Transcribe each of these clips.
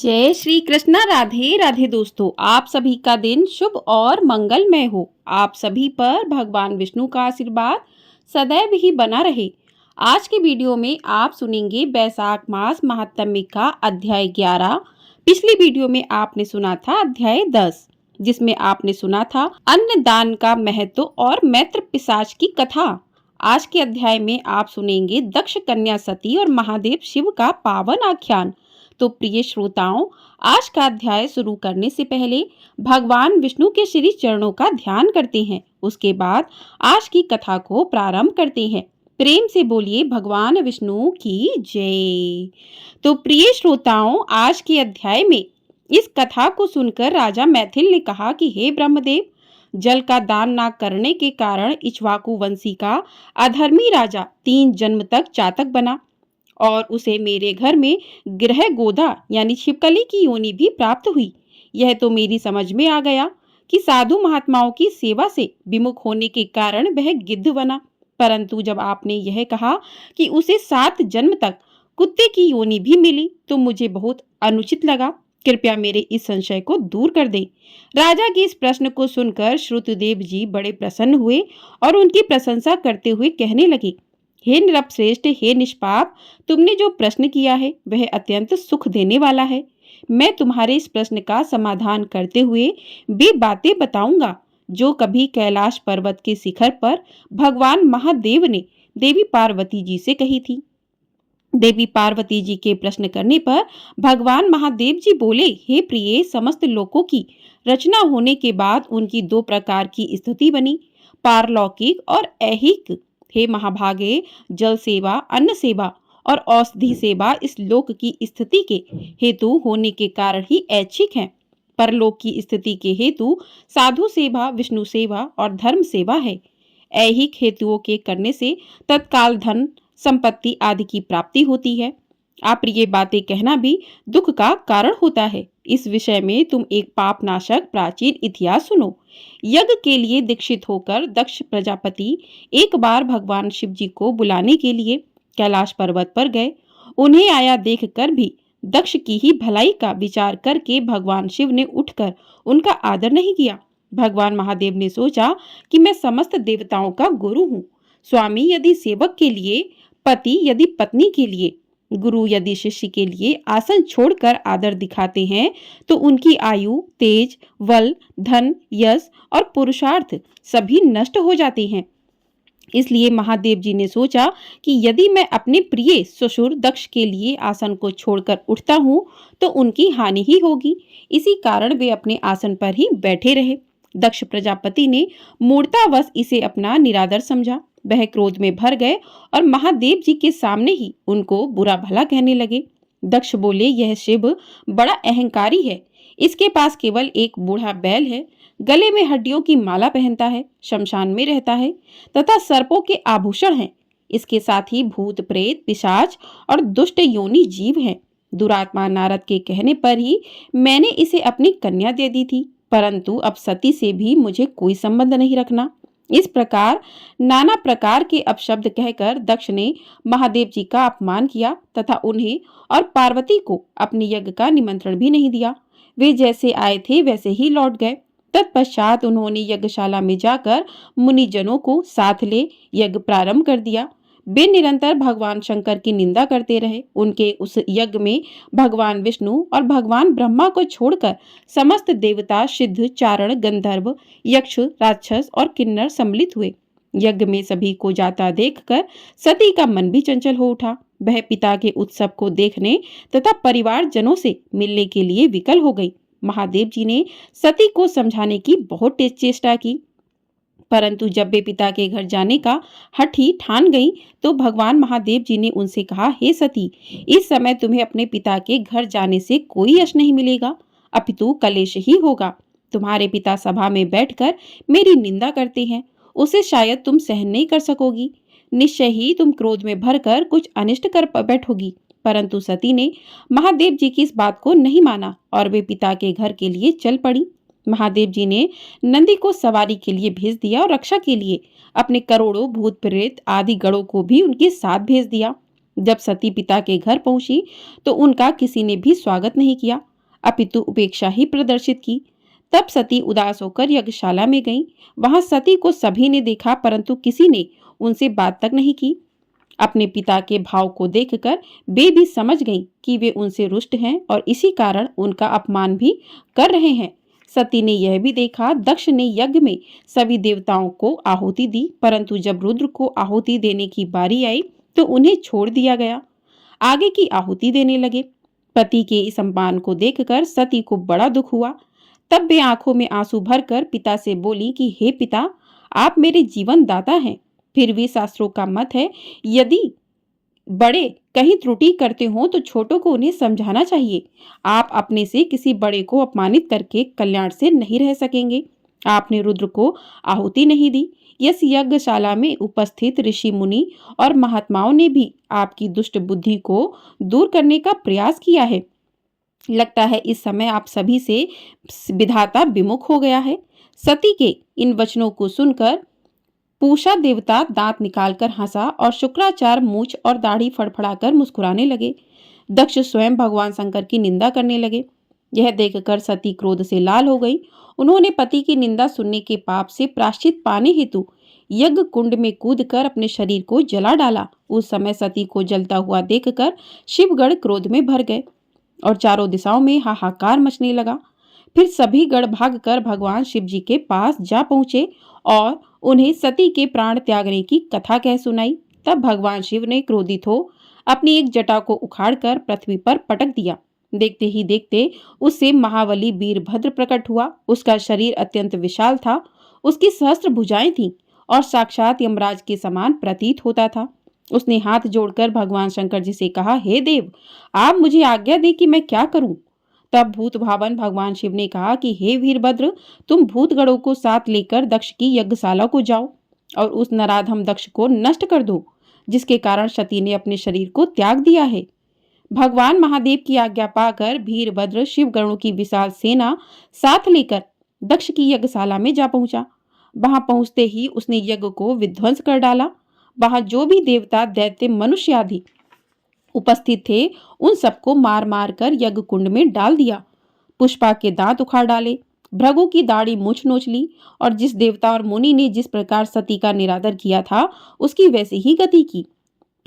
जय श्री कृष्णा। राधे राधे दोस्तों, आप सभी का दिन शुभ और मंगलमय हो। आप सभी पर भगवान विष्णु का आशीर्वाद सदैव ही बना रहे। आज के वीडियो में आप सुनेंगे वैशाख मास महात्म्य का अध्याय 11। पिछली वीडियो में आपने सुना था अध्याय 10, जिसमें आपने सुना था अन्न दान का महत्व और मैत्र पिशाच की कथा। आज के अध्याय में आप सुनेंगे दक्ष कन्या सती और महादेव शिव का पावन आख्यान। तो प्रिय श्रोताओं, आज का अध्याय शुरू करने से पहले भगवान विष्णु के श्री चरणों का ध्यान करते हैं। उसके बाद आज की कथा को प्रारंभ करते हैं। प्रेम से बोलिए भगवान विष्णु की जय। तो प्रिय श्रोताओं, आज के अध्याय में इस कथा को सुनकर राजा मैथिल ने कहा कि हे ब्रह्मदेव, जल का दान न करने के कारण इक्ष्वाकु वंशी का अधर्मी राजा 3 जन्म तक चातक बना और उसे मेरे घर में गृह गोदा यानी छिपकली की योनि भी प्राप्त हुई। यह तो मेरी समझ में आ गया कि साधु महात्माओं की सेवा से विमुख होने के कारण वह गिद्ध बना। परंतु जब आपने यह कहा कि उसे 7 जन्म तक कुत्ते की योनि भी मिली तो मुझे बहुत अनुचित लगा। कृपया मेरे इस संशय को दूर कर दें। राजा के इस प्रश्न को सुनकर श्रुतदेव जी बड़े प्रसन्न हुए और उनकी प्रशंसा करते हुए कहने लगे, हे नृपश्रेष्ठ, हे निष्पाप, तुमने जो प्रश्न किया है वह अत्यंत सुख देने वाला है। मैं तुम्हारे इस प्रश्न का समाधान करते हुए वे बातें बताऊंगा जो कभी कैलाश पर्वत के शिखर पर भगवान महादेव ने देवी पार्वती जी से कही थी। देवी पार्वती जी के प्रश्न करने पर भगवान महादेव जी बोले, हे प्रिय, समस्त लोकों की रचना होने के बाद उनकी 2 प्रकार की स्थिति बनी, पारलौकिक और ऐहिक। हे महाभागे, जल सेवा, अन्न सेवा और औषधि सेवा इस लोक की स्थिति के हेतु होने के कारण ही ऐच्छिक है। परलोक की स्थिति के हेतु साधु सेवा, विष्णु सेवा और धर्म सेवा है। ऐहिक हेतुओं के करने से तत्काल धन संपत्ति आदि की प्राप्ति होती है। अप्रिय बातें कहना भी दुख का कारण होता है। इस विषय में तुम एक पापनाशक प्राचीन इतिहास सुनो। यज्ञ के लिए दीक्षित होकर दक्ष प्रजापति एक बार भगवान शिव जी को बुलाने के लिए कैलाश पर्वत पर गए। उन्हें आया देखकर भी दक्ष की ही भलाई का विचार करके भगवान शिव ने उठकर उनका आदर नहीं किया। भगवान महादेव ने सोचा कि मैं समस्त देवताओं का गुरु हूँ। स्वामी यदि सेवक के लिए, पति यदि पत्नी के लिए, गुरु यदि शिष्य के लिए आसन छोड़कर आदर दिखाते हैं तो उनकी आयु, तेज, बल, धन, यश और पुरुषार्थ सभी नष्ट हो जाते हैं। इसलिए महादेव जी ने सोचा कि यदि मैं अपने प्रिय ससुर दक्ष के लिए आसन को छोड़कर उठता हूँ तो उनकी हानि ही होगी। इसी कारण वे अपने आसन पर ही बैठे रहे। दक्ष प्रजापति ने मूर्तावश इसे अपना निरादर समझा। वह क्रोध में भर गए और महादेव जी के सामने ही उनको बुरा भला कहने लगे। दक्ष बोले, यह शिव बड़ा अहंकारी है। इसके पास केवल एक बूढ़ा बैल है, गले में हड्डियों की माला पहनता है, शमशान में रहता है तथा सर्पों के आभूषण हैं। इसके साथ ही भूत, प्रेत, पिशाच और दुष्ट योनि जीव हैं। दुरात्मा नारद के कहने पर ही मैंने इसे अपनी कन्या दे दी थी, परंतु अब सती से भी मुझे कोई संबंध नहीं रखना। इस प्रकार नाना प्रकार के अपशब्द कहकर दक्ष ने महादेव जी का अपमान किया तथा उन्हें और पार्वती को अपने यज्ञ का निमंत्रण भी नहीं दिया। वे जैसे आए थे वैसे ही लौट गए। तत्पश्चात उन्होंने यज्ञशाला में जाकर मुनिजनों को साथ ले यज्ञ प्रारंभ कर दिया। वे निरंतर भगवान शंकर की निंदा करते रहे। उनके उस यज्ञ में भगवान विष्णु और भगवान ब्रह्मा को छोड़कर समस्त देवता, सिद्ध, चारण, गंधर्व, यक्ष, राक्षस और किन्नर सम्मिलित हुए। यज्ञ में सभी को जाता देखकर सती का मन भी चंचल हो उठा। वह पिता के उत्सव को देखने तथा परिवार जनों से मिलने के लिए विकल हो गई। महादेव जी ने सती को समझाने की बहुत चेष्टा की, परंतु जब वे पिता के घर जाने का हठ ही ठान गई तो भगवान महादेव जी ने उनसे कहा, हे सती, इस समय तुम्हें अपने पिता के घर जाने से कोई यश नहीं मिलेगा, अपितु कलेश ही होगा। तुम्हारे पिता सभा में बैठकर मेरी निंदा करते हैं, उसे शायद तुम सहन नहीं कर सकोगी। निश्चय ही तुम क्रोध में भरकर कुछ अनिष्ट कर बैठोगी। परंतु सती ने महादेव जी की इस बात को नहीं माना और वे पिता के घर के लिए चल पड़ी। महादेव जी ने नंदी को सवारी के लिए भेज दिया और रक्षा के लिए अपने करोड़ों भूत प्रेत आदि गणों को भी उनके साथ भेज दिया। जब सती पिता के घर पहुंची तो उनका किसी ने भी स्वागत नहीं किया। अपितु उपेक्षा ही प्रदर्शित की। तब सती उदास होकर यज्ञशाला में गईं। वहां सती को सभी ने देखा, परंतु किसी ने उनसे बात तक नहीं की। अपने पिता के भाव को देखकर वे भी समझ गईं कि वे उनसे रुष्ट हैं और इसी कारण उनका अपमान भी कर रहे हैं। सती ने यह भी देखा, दक्ष ने यज्ञ में सभी देवताओं को आहुति दी, परंतु जब रुद्र को आहुति देने की बारी आई तो उन्हें छोड़ दिया गया। आगे की आहुति देने लगे। पति के इस सम्मान को देखकर सती को बड़ा दुख हुआ। तब वे आंखों में आंसू भरकर पिता से बोली कि हे पिता, आप मेरे जीवन दाता हैं। फिर भी शास्त्रों का मत है, यदि बड़े कहीं त्रुटि करते हो तो छोटों को उन्हें समझाना चाहिए। आप अपने से किसी बड़े को अपमानित करके कल्याण से नहीं रह सकेंगे। आपने रुद्र को आहुति नहीं दी। इस यज्ञशाला में उपस्थित ऋषि मुनि और महात्माओं ने भी आपकी दुष्ट बुद्धि को दूर करने का प्रयास किया है। लगता है इस समय आप सभी से विधाता विमुख हो गया है। सती के इन वचनों को सुनकर पूषा देवता दांत निकालकर हंसा और शुक्राचार्य मूछ और दाढ़ी फड़फड़ाकर मुस्कुराने लगे। दक्ष स्वयं भगवान शंकर की निंदा करने लगे। यह देखकर सती क्रोध से लाल हो गई। उन्होंने पति की निंदा सुनने के पाप से प्रायश्चित पाने हेतु यज्ञ कुंड में कूदकर अपने शरीर को जला डाला। उस समय सती को जलता हुआ देखकर शिवगढ़ क्रोध में भर गए और चारों दिशाओं में हाहाकार मचने लगा। फिर सभी गढ़ भागकर भगवान शिव जी के पास जा पहुंचे और उन्हें सती के प्राण त्यागने की कथा कह सुनाई। तब भगवान शिव ने क्रोधित हो अपनी एक जटा को उखाड़कर पृथ्वी पर पटक दिया। देखते ही देखते उससे महाबली वीरभद्र प्रकट हुआ। उसका शरीर अत्यंत विशाल था, उसकी सहस्त्र भुजाएं थीं और साक्षात यमराज के समान प्रतीत होता था। उसने हाथ जोड़कर भगवान शंकर जी से कहा, हे देव, आप मुझे आज्ञा दे कि मैं क्या करूं। तब भूत भावन भगवान शिव ने कहा कि हे वीरभद्र, तुम भूतगणों को साथ लेकर दक्ष की यज्ञशाला को जाओ और उस नराधम दक्ष को नष्ट कर दो, जिसके कारण सती ने अपने शरीर को त्याग दिया है। भगवान महादेव की आज्ञा पाकर वीरभद्र शिवगणों की विशाल सेना साथ लेकर दक्ष की यज्ञशाला में जा पहुंचा। वहां पहुंचते ही उसने यज्ञ को विध्वंस कर डाला। वहां जो भी देवता, दैत्य, मनुष्य आदि उपस्थित थे, उन सबको मार मार कर यज्ञ कुंड में डाल दिया। पुष्पा के दांत उखाड़ डाले, भृगु की दाढ़ी मूछ नोच ली और जिस देवता और मुनि ने जिस प्रकार सती का निरादर किया था, उसकी वैसी ही गति की।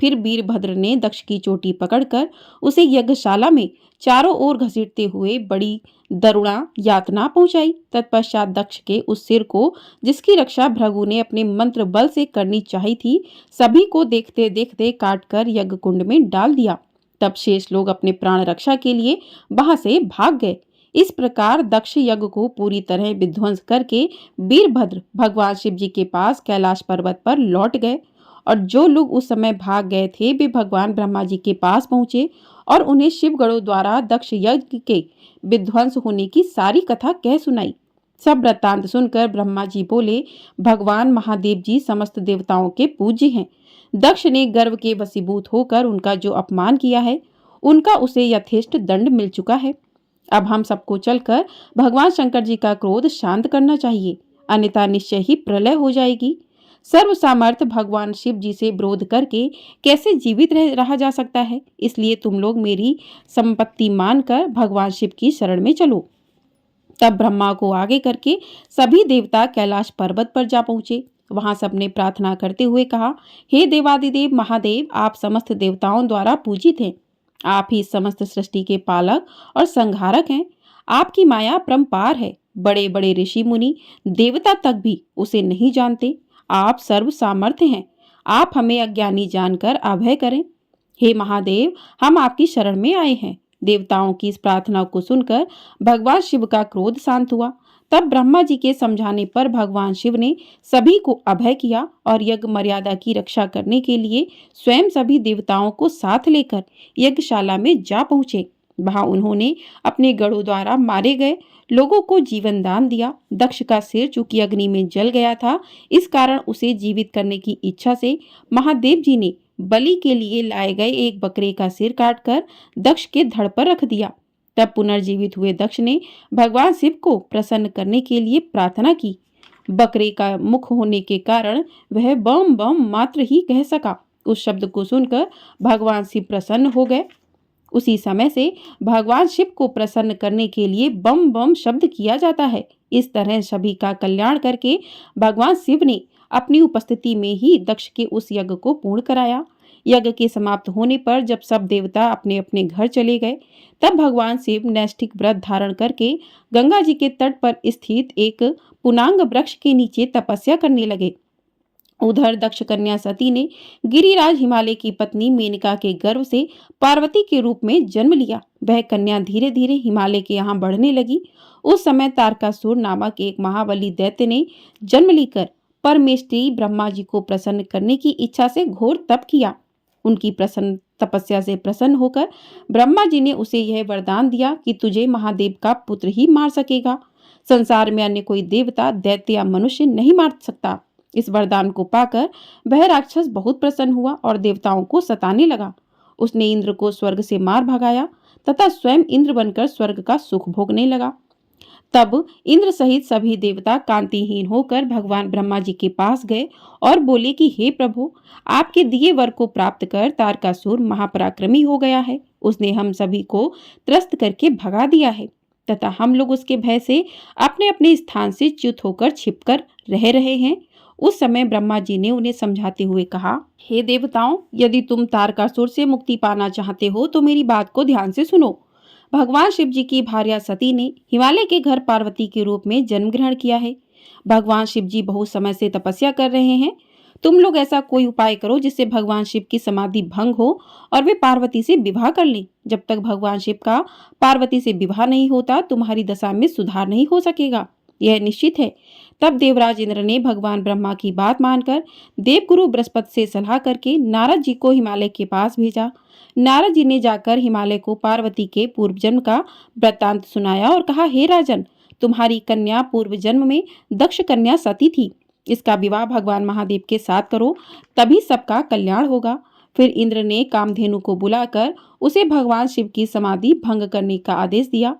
फिर वीरभद्र ने दक्ष की चोटी पकड़कर उसे यज्ञशाला में चारों ओर घसीटते हुए बड़ी दरुणा यातना पहुंचाई। तत्पश्चात दक्ष के उस सिर को, जिसकी रक्षा भृगु ने अपने मंत्र बल से करनी चाही थी, सभी को देखते देखते काटकर यज्ञ कुंड में डाल दिया। तब शेष लोग अपने प्राण रक्षा के लिए वहां से भाग गए। इस प्रकार दक्ष यज्ञ को पूरी तरह विध्वंस करके वीरभद्र भगवान शिव जी के पास कैलाश पर्वत पर लौट गए और जो लोग उस समय भाग गए थे वे भगवान ब्रह्मा जी के पास पहुंचे और उन्हें शिवगणों द्वारा दक्ष यज्ञ के विध्वंस होने की सारी कथा कह सुनाई। सब वृत्तांत सुनकर ब्रह्मा जी बोले, भगवान महादेव जी समस्त देवताओं के पूज्य हैं। दक्ष ने गर्व के वशीभूत होकर उनका जो अपमान किया है, उनका उसे यथेष्ट दंड मिल चुका है। अब हम सबको चलकर भगवान शंकर जी का क्रोध शांत करना चाहिए, अन्यथा निश्चय ही प्रलय हो जाएगी। सर्व सामर्थ्य भगवान शिव जी से विरोध करके कैसे जीवित रहा जा सकता है। इसलिए तुम लोग मेरी संपत्ति मानकर भगवान शिव की शरण में चलो। तब ब्रह्मा को आगे करके सभी देवता कैलाश पर्वत पर जा पहुंचे। वहां सबने प्रार्थना करते हुए कहा, हे देवादिदेव महादेव, आप समस्त देवताओं द्वारा पूजित हैं। आप ही समस्त सृष्टि के पालक और संहारक हैं। आपकी माया परम्पार है। बड़े बड़े ऋषि मुनि देवता तक भी उसे नहीं जानते। आप सर्व सामर्थ्य हैं। आप हमें अज्ञानी जानकर अभय करें। हे महादेव, हम आपकी शरण में आए हैं। देवताओं की इस प्रार्थना को सुनकर भगवान शिव का क्रोध शांत हुआ। तब ब्रह्मा जी के समझाने पर भगवान शिव ने सभी को अभय किया और यज्ञ मर्यादा की रक्षा करने के लिए स्वयं सभी देवताओं को साथ लेकर यज्ञशाला में जा पहुंचे। वहां उन्होंने अपने गढ़ों द्वारा मारे गए लोगों को जीवन दान दिया। दक्ष का सिर चूंकि अग्नि में जल गया था, इस कारण उसे जीवित करने की इच्छा से महादेव जी ने बलि के लिए लाए गए एक बकरे का सिर काटकर दक्ष के धड़ पर रख दिया। तब पुनर्जीवित हुए दक्ष ने भगवान शिव को प्रसन्न करने के लिए प्रार्थना की। बकरे का मुख होने के कारण वह बम बम मात्र ही कह सका। उस शब्द को सुनकर भगवान शिव प्रसन्न हो गए। उसी समय से भगवान शिव को प्रसन्न करने के लिए बम बम शब्द किया जाता है। इस तरह सभी का कल्याण करके भगवान शिव ने अपनी उपस्थिति में ही दक्ष के उस यज्ञ को पूर्ण कराया। यज्ञ के समाप्त होने पर जब सब देवता अपने अपने घर चले गए, तब भगवान शिव नैष्ठिक व्रत धारण करके गंगा जी के तट पर स्थित एक पुनांग वृक्ष के नीचे तपस्या करने लगे। उधर दक्ष कन्या सती ने गिरिराज हिमालय की पत्नी मेनका के गर्भ से पार्वती के रूप में जन्म लिया। वह कन्या धीरे धीरे हिमालय के यहाँ बढ़ने लगी। उस समय तारकासुर नामक एक महाबली दैत्य ने जन्म लेकर परमेष्ठी ब्रह्मा जी को प्रसन्न करने की इच्छा से घोर तप किया। उनकी प्रसन्न तपस्या से प्रसन्न होकर ब्रह्मा जी ने उसे यह वरदान दिया कि तुझे महादेव का पुत्र ही मार सकेगा। संसार में अन्य कोई देवता, दैत्य या मनुष्य नहीं मार सकता। इस वरदान को पाकर वह राक्षस बहुत प्रसन्न हुआ और देवताओं को सताने लगा। उसने इंद्र को स्वर्ग से मार भगाया तथा स्वयं इंद्र बनकर स्वर्ग का सुख भोगने लगा। तब इंद्र सहित सभी देवता कांतिहीन होकर भगवान ब्रह्मा जी के पास गए और बोले कि हे प्रभु, आपके दिए वर को प्राप्त कर तारकासुर महापराक्रमी हो गया है। उसने हम सभी को त्रस्त करके भगा दिया है तथा हम लोग उसके भय से अपने अपने स्थान से च्युत होकर छिपकर रह रहे हैं। उस समय ब्रह्मा जी ने उन्हें समझाते हुए कहा, हे देवताओं, यदि तुम तारकासुर से मुक्ति पाना चाहते हो तो मेरी बात को ध्यान से सुनो। भगवान शिव जी की भार्या सती ने हिमालय के घर पार्वती के रूप में जन्म ग्रहण किया है। भगवान शिव जी बहुत समय से तपस्या कर रहे हैं। तुम लोग ऐसा कोई उपाय करो जिससे भगवान शिव की समाधि भंग हो और वे पार्वती से विवाह कर लें। जब तक भगवान शिव का पार्वती से विवाह नहीं होता, तुम्हारी दशा में सुधार नहीं हो सकेगा, यह निश्चित है। तब देवराज इंद्र ने भगवान ब्रह्मा की बात मानकर देवगुरु बृहस्पति से सलाह करके नारद जी को हिमालय के पास भेजा। नारद जी ने जाकर हिमालय को पार्वती के पूर्व जन्म का वृत्तांत सुनाया और कहा, हे राजन, तुम्हारी कन्या पूर्व जन्म में दक्ष कन्या सती थी। इसका विवाह भगवान महादेव के साथ करो, तभी सबका कल्याण होगा। फिर इंद्र ने कामधेनु को बुलाकर उसे भगवान शिव की समाधि भंग करने का आदेश दिया।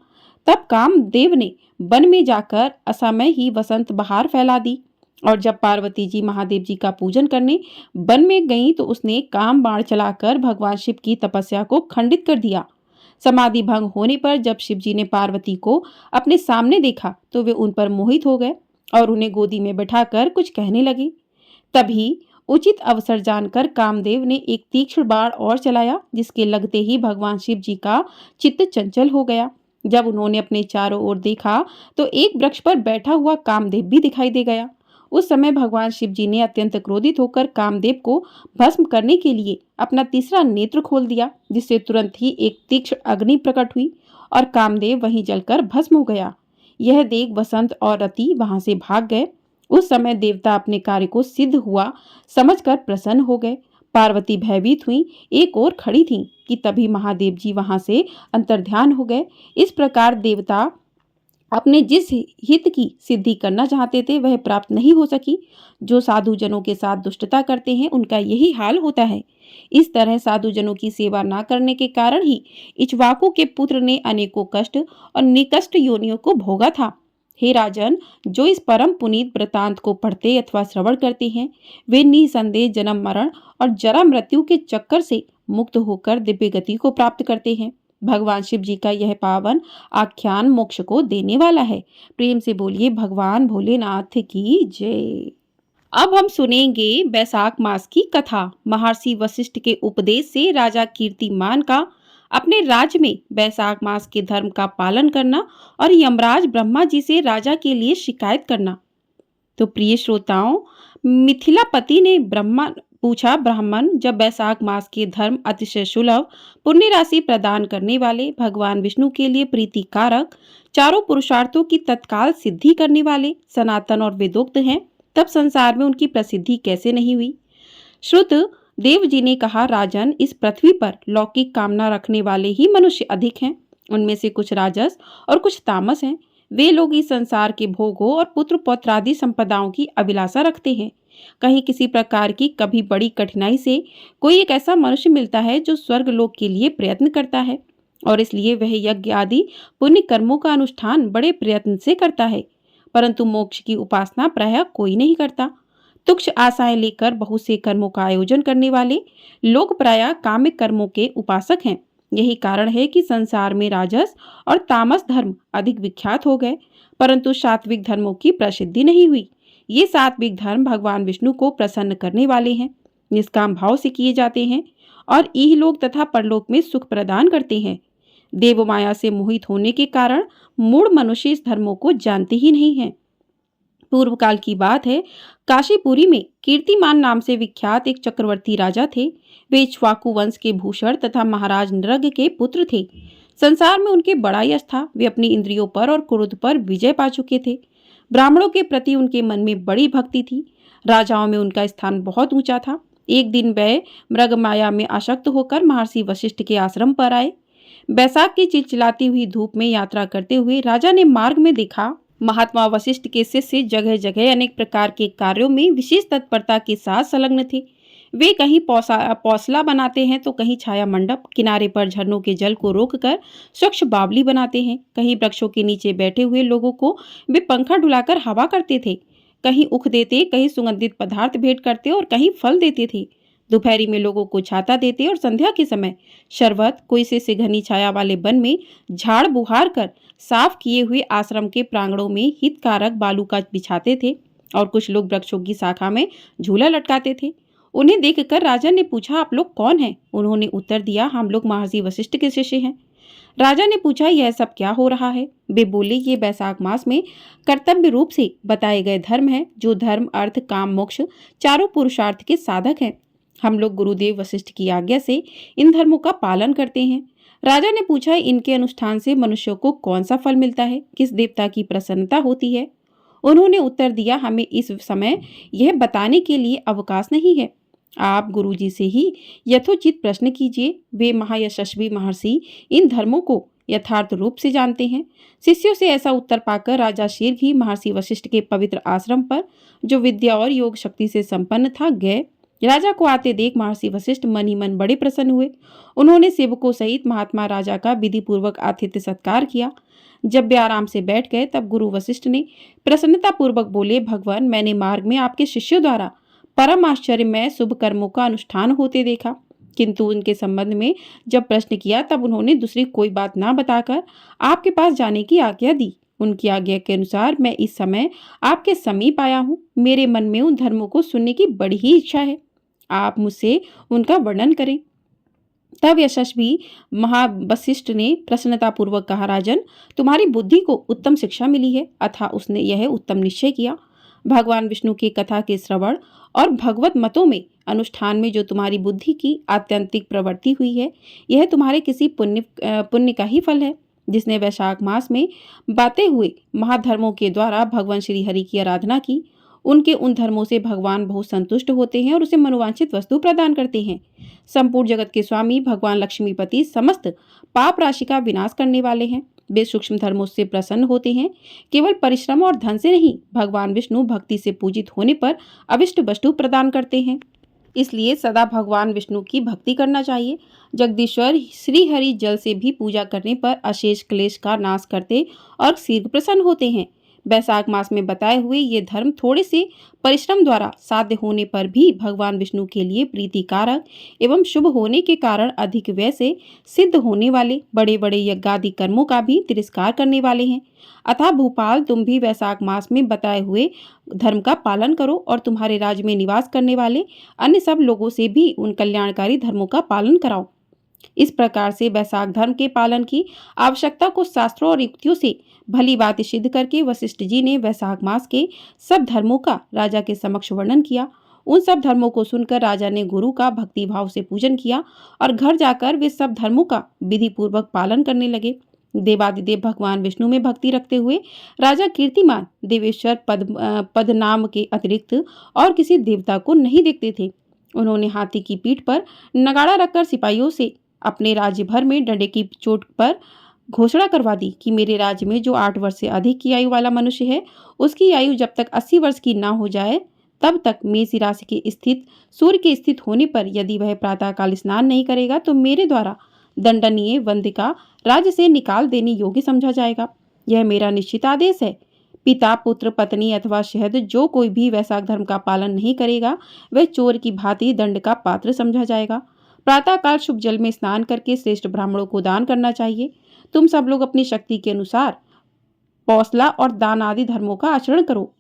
तब कामदेव ने वन में जाकर असमय ही वसंत बहार फैला दी और जब पार्वती जी महादेव जी का पूजन करने वन में गईं तो उसने काम बाण चलाकर भगवान शिव की तपस्या को खंडित कर दिया। समाधि भंग होने पर जब शिव जी ने पार्वती को अपने सामने देखा तो वे उन पर मोहित हो गए और उन्हें गोदी में बैठाकर कुछ कहने लगे। तभी उचित अवसर जानकर कामदेव ने एक तीक्ष्ण बाण और चलाया, जिसके लगते ही भगवान शिव जी का चित्त चंचल हो गया। जब उन्होंने अपने चारों ओर देखा तो एक वृक्ष पर बैठा हुआ कामदेव भी दिखाई दे गया। उस समय भगवान शिव जी ने अत्यंत क्रोधित होकर कामदेव को भस्म करने के लिए अपना तीसरा नेत्र खोल दिया, जिससे तुरंत ही एक तीक्ष्ण अग्नि प्रकट हुई और कामदेव वहीं जलकर भस्म हो गया। यह देख वसंत और रति वहां से भाग गए। उस समय देवता अपने कार्य को सिद्ध हुआ समझकर प्रसन्न हो गए। पार्वती भयभीत हुई, एक ओर खड़ी थीं कि तभी महादेव जी वहां से अंतर्ध्यान हो गए। इस प्रकार देवता अपने जिस हित की सिद्धि करना चाहते थे वह प्राप्त नहीं हो सकी। जो साधु जनों के साथ दुष्टता करते हैं उनका यही हाल होता है। इस तरह साधु जनों की सेवा न करने के कारण ही इक्ष्वाकु के पुत्र ने अनेकों कष्ट और निकष्ट योनियों को भोगा था। हे राजन, जो इस परम पुनीत वृतांत को पढ़ते अथवा श्रवण करते हैं वे निसंदेह जन्म मरण और जरा मृत्यु के चक्कर से मुक्त होकर दिव्य गति को प्राप्त करते हैं। भगवान शिव जी का यह पावन आख्यान मोक्ष को देने वाला है। प्रेम से बोलिए भगवान भोलेनाथ की जय। अब हम सुनेंगे बैसाख मास की कथा। महर्षि वशिष्ठ के उपदेश से राजा कीर्तिमान का अपने राज्य में बैसाख मास के धर्म का पालन करना और यमराज ब्रह्मा जी से राजा के लिए शिकायत करना। तो प्रिय श्रोताओं, मिथिलापति ने ब्राह्मण, जब बैसाख मास के धर्म अतिशय सुलभ पुण्य राशि प्रदान करने वाले, भगवान विष्णु के लिए प्रीतिकारक, चारों पुरुषार्थों की तत्काल सिद्धि करने वाले, सनातन और वेदोक्त हैं, तब संसार में उनकी प्रसिद्धि कैसे नहीं हुई। श्रुत देव जी ने कहा, राजन, इस पृथ्वी पर लौकिक कामना रखने वाले ही मनुष्य अधिक हैं। उनमें से कुछ राजस और कुछ तामस हैं। वे लोग इस संसार के भोगों और पुत्र पौत्रादि संपदाओं की अभिलाषा रखते हैं। कहीं किसी प्रकार की कभी बड़ी कठिनाई से कोई एक ऐसा मनुष्य मिलता है जो स्वर्ग लोक के लिए प्रयत्न करता है और इसलिए वह यज्ञ आदि पुण्य कर्मों का अनुष्ठान बड़े प्रयत्न से करता है, परंतु मोक्ष की उपासना प्रायः कोई नहीं करता। तुच्छ आशाएं लेकर बहुत से कर्मों का आयोजन करने वाले लोग प्रायः काम्य कर्मों के उपासक हैं। यही कारण है कि संसार में राजस और तामस धर्म अधिक विख्यात हो गए, परंतु सात्विक धर्मों की प्रसिद्धि नहीं हुई। ये सात्विक धर्म भगवान विष्णु को प्रसन्न करने वाले हैं, निष्काम भाव से किए जाते हैं और इहलोक तथा परलोक में सुख प्रदान करते हैं। देव माया से मोहित होने के कारण मूढ़ मनुष्य इस धर्मों को जानते ही नहीं है। पूर्व काल की बात है, काशीपुरी में कीर्तिमान नाम से विख्यात एक चक्रवर्ती राजा थे। वे इक्ष्वाकु वंश के भूषण तथा महाराज नृग के पुत्र थे। संसार में उनके बड़ा यश था। वे अपनी इंद्रियों पर और क्रोध पर विजय पा चुके थे। ब्राह्मणों के प्रति उनके मन में बड़ी भक्ति थी। राजाओं में उनका स्थान बहुत ऊंचा था। एक दिन वे मृग माया में आसक्त होकर महर्षि वशिष्ठ के आश्रम पर आए। बैसाख की चिलचिलाती हुई धूप में यात्रा करते हुए राजा ने मार्ग में देखा महात्मा वशिष्ठ के शिष्य जगह जगह अनेक प्रकार के कार्यों में विशेष तत्परता के साथ संलग्न थे। वे कहीं पौसला बनाते हैं तो कहीं छाया मंडप, किनारे पर झरनों के जल को रोककर स्वच्छ बावली बनाते हैं। कहीं वृक्षों के नीचे बैठे हुए लोगों को वे पंखा डुलाकर हवा करते थे। कहीं उख देते, कहीं सुगंधित पदार्थ भेंट करते और कहीं फल देते थे। दोपहरी में लोगों को छाता देते और संध्या के समय शरबत, कोई से घनी छाया वाले वन में झाड़ बुहार कर साफ किए हुए आश्रम के प्रांगणों में हितकारक बालू का बिछाते थे और कुछ लोग वृक्षों की शाखा में झूला लटकाते थे। उन्हें देखकर राजा ने पूछा, आप लोग कौन हैं? उन्होंने उत्तर दिया, हम लोग महर्षि वशिष्ठ के शिष्य हैं। राजा ने पूछा, यह सब क्या हो रहा है? वे बोले, ये बैसाख मास में कर्तव्य रूप से बताए गए धर्म है, जो धर्म, अर्थ, काम, मोक्ष चारों पुरुषार्थ के साधक हैं। हम लोग गुरुदेव वशिष्ठ की आज्ञा से इन धर्मों का पालन करते हैं। राजा ने पूछा, इनके अनुष्ठान से मनुष्यों को कौन सा फल मिलता है? किस देवता की प्रसन्नता होती है? उन्होंने उत्तर दिया, हमें इस समय यह बताने के लिए अवकाश नहीं है। आप गुरुजी से ही यथोचित प्रश्न कीजिए। वे महायशस्वी महर्षि इन धर्मों को यथार्थ रूप से जानते हैं। शिष्यों से ऐसा उत्तर पाकर राजा शीघ्र ही महर्षि वशिष्ठ के पवित्र आश्रम पर, जो विद्या और योग शक्ति से संपन्न था, गए। राजा को आते देख महर्षि वशिष्ठ मन ही मन बड़े प्रसन्न हुए। उन्होंने सेवकों सहित महात्मा राजा का विधि पूर्वक आतिथ्य सत्कार किया। जब वे आराम से बैठ गए तब गुरु वशिष्ठ ने प्रसन्नता पूर्वक बोले, भगवान, मैंने मार्ग में आपके शिष्यों द्वारा परम आश्चर्यमय शुभ कर्मों का अनुष्ठान होते देखा, किंतु उनके संबंध में जब प्रश्न किया तब उन्होंने दूसरी कोई बात ना बताकर आपके पास जाने की आज्ञा दी। उनकी आज्ञा के अनुसार मैं इस समय आपके समीप आया हूँ। मेरे मन में उन धर्मों को सुनने की बड़ी ही इच्छा है। आप मुझसे उनका वर्णन करें। तब यशस्वी महावशिष्ठ ने प्रसन्नतापूर्वक कहा, राजन, तुम्हारी बुद्धि को उत्तम शिक्षा मिली है, अतः उसने यह उत्तम निश्चय किया। भगवान विष्णु की कथा के श्रवण और भगवत मतों में अनुष्ठान में जो तुम्हारी बुद्धि की आत्यंतिक प्रवृत्ति हुई है, यह तुम्हारे किसी पुण्य का ही फल है, जिसने वैशाख मास में बाते हुए महाधर्मों के द्वारा भगवान श्री हरि की आराधना की। उनके उन धर्मों से भगवान बहुत संतुष्ट होते हैं और उसे मनोवांछित वस्तु प्रदान करते हैं। संपूर्ण जगत के स्वामी भगवान लक्ष्मीपति समस्त पाप राशि का विनाश करने वाले हैं। वे सूक्ष्म धर्मों से प्रसन्न होते हैं। केवल परिश्रम और धन से नहीं, भगवान विष्णु भक्ति से पूजित होने पर अविष्ट वस्तु प्रदान करते हैं। इसलिए सदा भगवान विष्णु की भक्ति करना चाहिए। जगदीश्वर श्री हरि जल से भी पूजा करने पर अशेष क्लेश का नाश करते और शीघ्र प्रसन्न होते हैं। बैसाख मास में बताए हुए ये धर्म थोड़े से परिश्रम द्वारा साध्य होने पर भी भगवान विष्णु के लिए प्रीतिकारक एवं शुभ होने के कारण अधिक व्यय से सिद्ध होने वाले बड़े बड़े यज्ञादि कर्मों का भी तिरस्कार करने वाले हैं। अतः भूपाल, तुम भी वैशाख मास में बताए हुए धर्म का पालन करो और तुम्हारे राज्य में निवास करने वाले अन्य सब लोगों से भी उन कल्याणकारी धर्मों का पालन कराओ। इस प्रकार से वैशाख धर्म के पालन की आवश्यकता को शास्त्रों और युक्तियों से भली बात सिद्ध करके वशिष्ठ जी ने वैशाख मास के सब धर्मों का राजा के समक्ष वर्णन किया। उन सब धर्मों को सुनकर राजा ने गुरु का भक्ति भाव से पूजन किया और घर जाकर वे सब धर्मों का विधि पूर्वक पालन करने लगे। देवादिदेव भगवान विष्णु में भक्ति रखते हुए राजा कीर्तिमान देवेश्वर पद नाम के अतिरिक्त और किसी देवता को नहीं देखते थे। उन्होंने हाथी की पीठ पर नगाड़ा रखकर सिपाहियों से अपने राज्य भर में डंडे की चोट पर घोषणा करवा दी कि मेरे राज्य में जो 8 वर्ष से अधिक की आयु वाला मनुष्य है, उसकी आयु जब तक 80 वर्ष की ना हो जाए तब तक मेष राशि के स्थित सूर्य के स्थित होने पर यदि वह प्रातःकाल स्नान नहीं करेगा तो मेरे द्वारा दंडनीय वंदिका राज्य से निकाल देने योग्य समझा जाएगा। यह मेरा निश्चित आदेश है। पिता, पुत्र, पत्नी अथवा शहद जो कोई भी वैशाख धर्म का पालन नहीं करेगा वह चोर की भांति दंड का पात्र समझा जाएगा। प्रातःकाल शुभ जल में स्नान करके श्रेष्ठ ब्राह्मणों को दान करना चाहिए। तुम सब लोग अपनी शक्ति के अनुसार पौसला और दान आदि धर्मों का आचरण करो।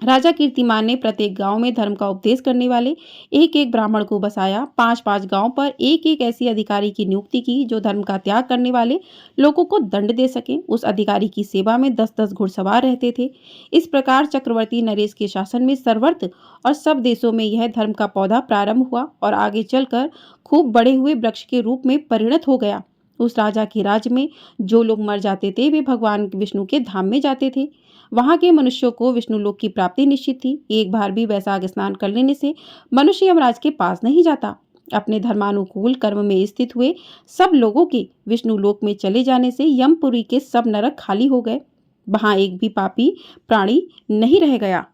राजा कीर्तिमान ने प्रत्येक गांव में धर्म का उपदेश करने वाले एक एक ब्राह्मण को बसाया। 5-5 गांव पर एक एक ऐसी अधिकारी की नियुक्ति की जो धर्म का त्याग करने वाले लोगों को दंड दे सके। उस अधिकारी की सेवा में 10-10 घुड़सवार रहते थे। इस प्रकार चक्रवर्ती नरेश के शासन में सर्वत्र और सब देशों में यह धर्म का पौधा प्रारंभ हुआ और आगे चलकर खूब बड़े हुए वृक्ष के रूप में परिणत हो गया। उस राजा के राज्य में जो लोग मर जाते थे वे भगवान विष्णु के धाम में जाते थे। वहां के मनुष्यों को विष्णु लोक की प्राप्ति निश्चित थी। एक बार भी वैशाख स्नान कर लेने से मनुष्य यमराज के पास नहीं जाता। अपने धर्मानुकूल कर्म में स्थित हुए सब लोगों के विष्णु लोक में चले जाने से यमपुरी के सब नरक खाली हो गए। वहां एक भी पापी प्राणी नहीं रह गया।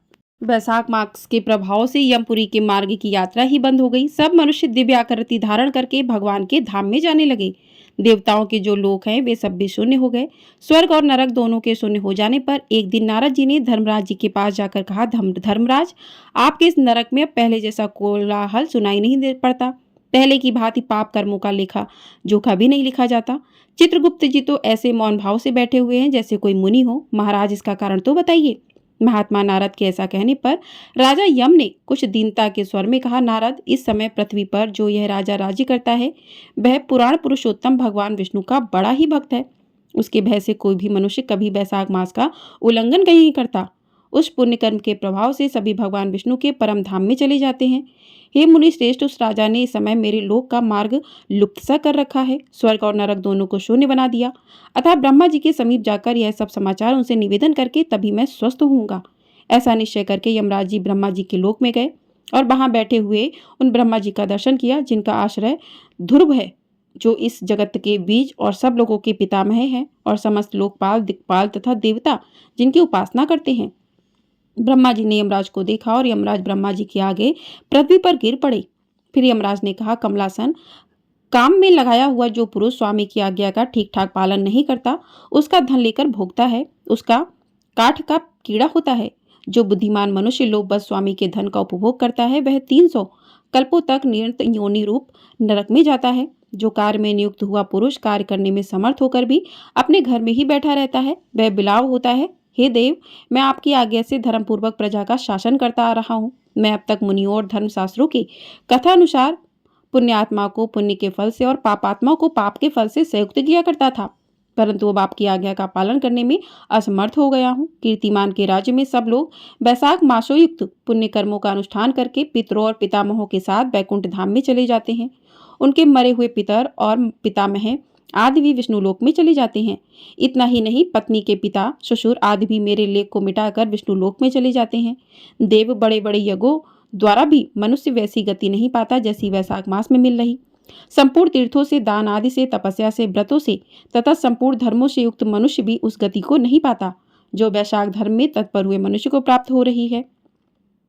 वैशाख मास के प्रभाव से यमपुरी के मार्ग की यात्रा ही बंद हो गई। सब मनुष्य दिव्य आकृति धारण करके भगवान के धाम में जाने लगे। देवताओं के जो लोक हैं वे सब भी शून्य हो गए। स्वर्ग और नरक दोनों के शून्य हो जाने पर एक दिन नारद जी ने धर्मराज जी के पास जाकर कहा, धर्मराज, आपके इस नरक में अब पहले जैसा कोलाहल सुनाई नहीं दे पड़ता। पहले की भांति पाप कर्मों का लेखा जोखा भी नहीं लिखा जाता। चित्रगुप्त जी तो ऐसे मौन भाव से बैठे हुए हैं जैसे कोई मुनि हो। महाराज, इसका कारण तो बताइए। महात्मा नारद के ऐसा कहने पर राजा यम ने कुछ दीनता के स्वर में कहा, नारद, इस समय पृथ्वी पर जो यह राजा राज्य करता है वह पुराण पुरुषोत्तम भगवान विष्णु का बड़ा ही भक्त है। उसके भय से कोई भी मनुष्य कभी वैशाख मास का उल्लंघन कहीं नहीं करता। उस पुण्य कर्म के प्रभाव से सभी भगवान विष्णु के परम धाम में चले जाते हैं। हे मुनि श्रेष्ठ, उस राजा ने इस समय मेरे लोक का मार्ग लुप्त सा कर रखा है। स्वर्ग और नरक दोनों को शून्य बना दिया। अतः ब्रह्मा जी के समीप जाकर यह सब समाचार उनसे निवेदन करके तभी मैं स्वस्थ होऊंगा। ऐसा निश्चय करके यमराज जी ब्रह्मा जी के लोक में गए और वहां बैठे हुए उन ब्रह्मा जी का दर्शन किया जिनका आश्रय ध्रुव है, जो इस जगत के बीज और सब लोगों के पितामह हैं और समस्त लोकपाल, दिक्पाल तथा देवता जिनकी उपासना करते हैं। ब्रह्मा जी ने यमराज को देखा और यमराज ब्रह्मा जी के आगे पृथ्वी पर गिर पड़े। फिर यमराज ने कहा, कमलासन, काम में लगाया हुआ जो पुरुष स्वामी की आज्ञा का ठीक ठाक पालन नहीं करता उसका धन लेकर भोगता है, उसका काठ का कीड़ा होता है। जो बुद्धिमान मनुष्य लोभवश स्वामी के धन का उपभोग करता है वह 300 कल्पों तक निरंतर योनि रूप नरक में जाता है। जो कार्य में नियुक्त हुआ पुरुष कार्य करने में समर्थ होकर भी अपने घर में ही बैठा रहता है वह बिलाव होता है। हे देव, मैं आपकी आज्ञा से धर्मपूर्वक प्रजा का शासन करता आ रहा हूँ। मैं अब तक मुनियों और धर्मशास्त्रों की कथा अनुसार पुण्यात्मा को पुण्य के फल से और पापात्मा को पाप के फल से संयुक्त किया करता था, परंतु अब आपकी आज्ञा का पालन करने में असमर्थ हो गया हूँ। कीर्तिमान के राज्य में सब लोग वैशाख मासोयुक्त पुण्य कर्मों का अनुष्ठान करके पितरों और पितामहों के साथ वैकुंठ धाम में चले जाते हैं। उनके मरे हुए पितर और पितामह आदि भी विष्णु लोक में चले जाते हैं। इतना ही नहीं, पत्नी के पिता, ससुर आदि भी मेरे लेख को मिटाकर विष्णु लोक में चले जाते हैं। देव, बड़े बड़े यज्ञों द्वारा भी मनुष्य वैसी गति नहीं पाता जैसी वैशाख मास में मिल रही। संपूर्ण तीर्थों से, दान आदि से, तपस्या से, व्रतों से तथा संपूर्ण धर्मों से युक्त मनुष्य भी उस गति को नहीं पाता जो वैशाख धर्म में तत्पर हुए मनुष्य को प्राप्त हो रही है।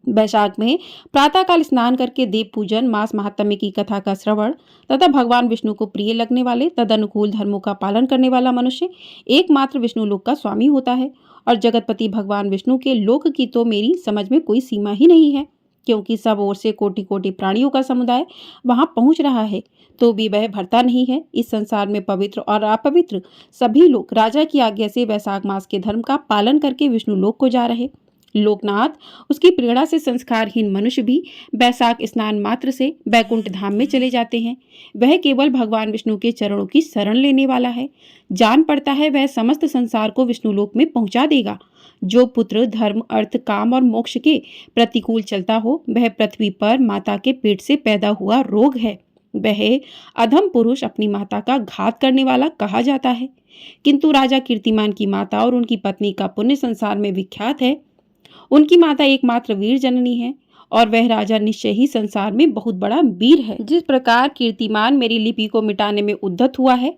वैशाख में प्रातःकाल स्नान करके देव पूजन, मास महात्म्य की कथा का श्रवण तथा भगवान विष्णु को प्रिय लगने वाले तदनुकूल धर्मों का पालन करने वाला मनुष्य एकमात्र विष्णु लोक का स्वामी होता है। और जगतपति भगवान विष्णु के लोक की तो मेरी समझ में कोई सीमा ही नहीं है, क्योंकि सब ओर से कोटि कोटि प्राणियों का समुदाय वहां पहुंच रहा है तो भी वह भरता नहीं है। इस संसार में पवित्र और अपवित्र सभी लोग राजा की आज्ञा से वैशाख मास के धर्म का पालन करके विष्णु लोक को जा रहे। लोकनाथ, उसकी प्रेरणा से संस्कारहीन मनुष्य भी वैशाख स्नान मात्र से बैकुंठ धाम में चले जाते हैं। वह केवल भगवान विष्णु के चरणों की शरण लेने वाला है। जान पड़ता है वह समस्त संसार को विष्णु लोक में पहुंचा देगा। जो पुत्र, धर्म, अर्थ, काम और मोक्ष के प्रतिकूल चलता हो वह पृथ्वी पर माता के पेट से पैदा हुआ रोग है। वह अधम पुरुष अपनी माता का घात करने वाला कहा जाता है। किंतु राजा कीर्तिमान की माता और उनकी पत्नी का पुण्य संसार में विख्यात है। उनकी माता एकमात्र वीर जननी है और वह राजा निश्चय ही संसार में बहुत बड़ा वीर है। जिस प्रकार कीर्तिमान मेरी लिपि को मिटाने में उद्यत हुआ है,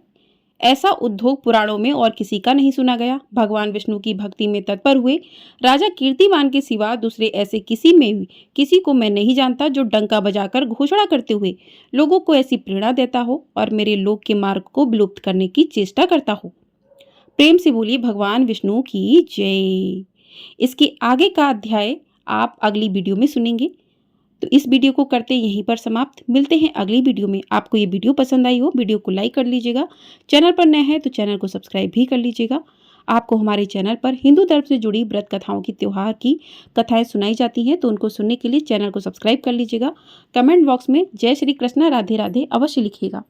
ऐसा उद्योग पुराणों में और किसी का नहीं सुना गया। भगवान विष्णु की भक्ति में तत्पर हुए राजा कीर्तिमान के सिवा दूसरे ऐसे किसी को मैं नहीं जानता जो डंका बजाकर घोषणा करते हुए लोगों को ऐसी प्रेरणा देता हो और मेरे लोक के मार्ग को विलुप्त करने की चेष्टा करता हो। प्रेम से बोलिए भगवान विष्णु की जय। इसके आगे का अध्याय आप अगली वीडियो में सुनेंगे। तो इस वीडियो को करते यहीं पर समाप्त। मिलते हैं अगली वीडियो में। आपको ये वीडियो पसंद आई हो, वीडियो को लाइक कर लीजिएगा। चैनल पर नए हैं तो चैनल को सब्सक्राइब भी कर लीजिएगा। आपको हमारे चैनल पर हिंदू धर्म से जुड़ी व्रत कथाओं की त्योहार की कथाएं सुनाई जाती हैं, तो उनको सुनने के लिए चैनल को सब्सक्राइब कर लीजिएगा। कमेंट बॉक्स में जय श्री कृष्णा राधे राधे अवश्य लिखिएगा।